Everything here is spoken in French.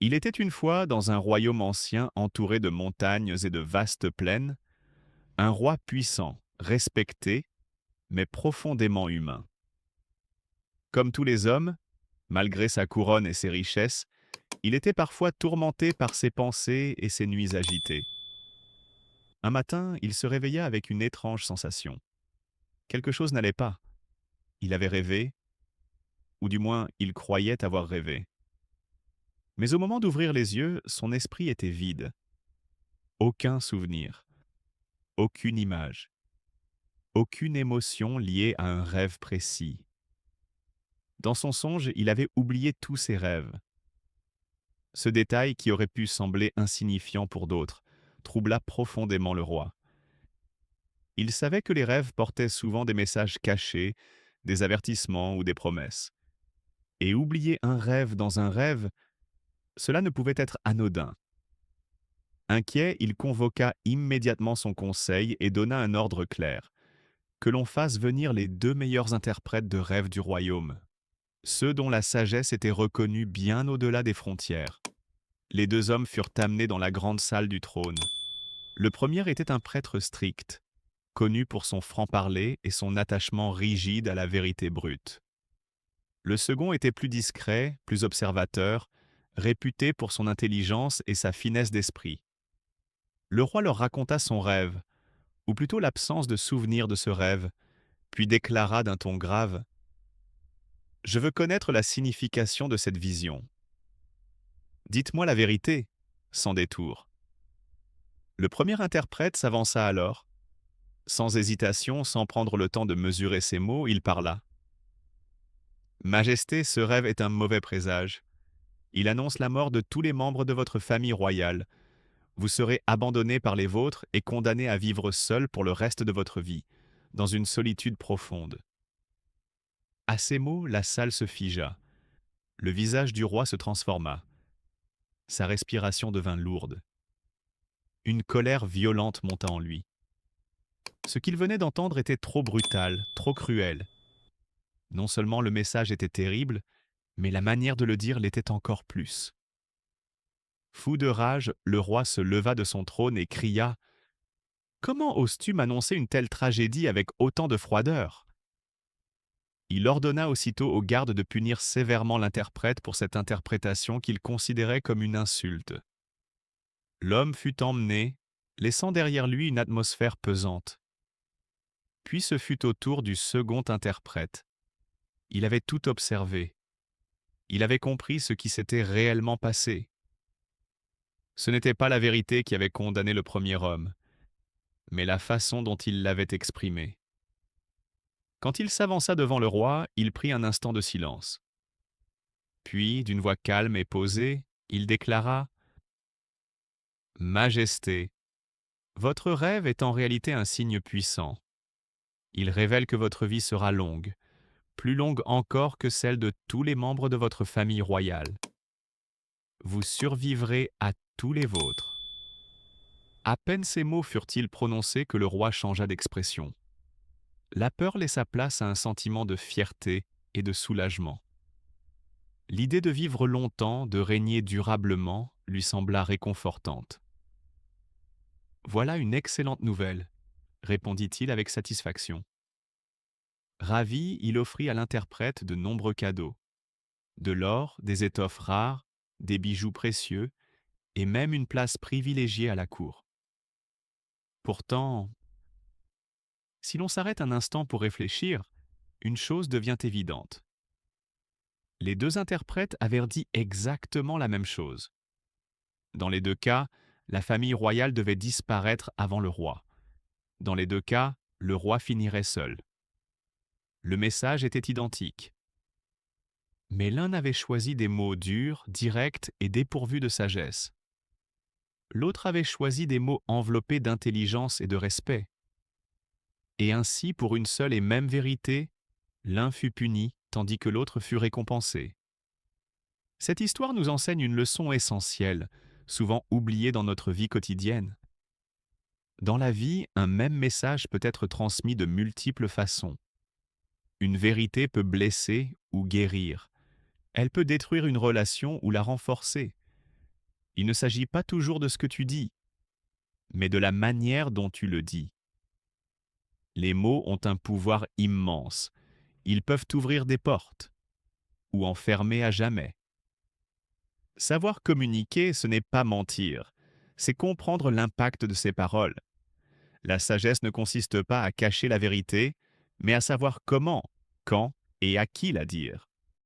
Il était une fois, dans un royaume ancien entouré de montagnes et de vastes plaines, un roi puissant, respecté, mais profondément humain. Comme tous les hommes, malgré sa couronne et ses richesses, il était parfois tourmenté par ses pensées et ses nuits agitées. Un matin, il se réveilla avec une étrange sensation. Quelque chose n'allait pas. Il avait rêvé, ou du moins il croyait avoir rêvé. Mais au moment d'ouvrir les yeux, son esprit était vide. Aucun souvenir, aucune image, aucune émotion liée à un rêve précis. Dans son songe, il avait oublié tous ses rêves. Ce détail, qui aurait pu sembler insignifiant pour d'autres, troubla profondément le roi. Il savait que les rêves portaient souvent des messages cachés, des avertissements ou des promesses. Et oublier un rêve dans un rêve, cela ne pouvait être anodin. Inquiet, il convoqua immédiatement son conseil et donna un ordre clair: que l'on fasse venir les deux meilleurs interprètes de rêves du royaume, ceux dont la sagesse était reconnue bien au-delà des frontières. Les deux hommes furent amenés dans la grande salle du trône. Le premier était un prêtre strict, connu pour son franc-parler et son attachement rigide à la vérité brute. Le second était plus discret, plus observateur, réputé pour son intelligence et sa finesse d'esprit. Le roi leur raconta son rêve, ou plutôt l'absence de souvenir de ce rêve, puis déclara d'un ton grave: « Je veux connaître la signification de cette vision. Dites-moi la vérité, sans détour. » Le premier interprète s'avança alors. Sans hésitation, sans prendre le temps de mesurer ses mots, il parla. Majesté, ce rêve est un mauvais présage. Il annonce la mort de tous les membres de votre famille royale. Vous serez abandonné par les vôtres et condamné à vivre seul pour le reste de votre vie, dans une solitude profonde. À ces mots, la salle se figea. Le visage du roi se transforma. Sa respiration devint lourde. Une colère violente monta en lui. Ce qu'il venait d'entendre était trop brutal, trop cruel. Non seulement le message était terrible, mais la manière de le dire l'était encore plus. Fou de rage, le roi se leva de son trône et cria: « Comment oses-tu m'annoncer une telle tragédie avec autant de froideur ?» Il ordonna aussitôt aux gardes de punir sévèrement l'interprète pour cette interprétation qu'il considérait comme une insulte. L'homme fut emmené, laissant derrière lui une atmosphère pesante. Puis ce fut au tour du second interprète. Il avait tout observé. Il avait compris ce qui s'était réellement passé. Ce n'était pas la vérité qui avait condamné le premier homme, mais la façon dont il l'avait exprimée. Quand il s'avança devant le roi, il prit un instant de silence. Puis, d'une voix calme et posée, il déclara: « Majesté, votre rêve est en réalité un signe puissant. Il révèle que votre vie sera longue, plus longue encore que celle de tous les membres de votre famille royale. Vous survivrez à tous les vôtres. » À peine ces mots furent-ils prononcés que le roi changea d'expression. La peur laissa place à un sentiment de fierté et de soulagement. L'idée de vivre longtemps, de régner durablement, lui sembla réconfortante. « Voilà une excellente nouvelle, » répondit-il avec satisfaction. Ravi, il offrit à l'interprète de nombreux cadeaux: de l'or, des étoffes rares, des bijoux précieux, et même une place privilégiée à la cour. Pourtant, si l'on s'arrête un instant pour réfléchir, une chose devient évidente. Les deux interprètes avaient dit exactement la même chose. Dans les deux cas, la famille royale devait disparaître avant le roi. Dans les deux cas, le roi finirait seul. Le message était identique. Mais l'un avait choisi des mots durs, directs et dépourvus de sagesse. L'autre avait choisi des mots enveloppés d'intelligence et de respect. Et ainsi, pour une seule et même vérité, l'un fut puni, tandis que l'autre fut récompensé. Cette histoire nous enseigne une leçon essentielle, souvent oubliée dans notre vie quotidienne. Dans la vie, un même message peut être transmis de multiples façons. Une vérité peut blesser ou guérir. Elle peut détruire une relation ou la renforcer. Il ne s'agit pas toujours de ce que tu dis, mais de la manière dont tu le dis. Les mots ont un pouvoir immense. Ils peuvent ouvrir des portes ou en fermer à jamais. Savoir communiquer, ce n'est pas mentir, c'est comprendre l'impact de ses paroles. La sagesse ne consiste pas à cacher la vérité, mais à savoir comment, quand et à qui la dire.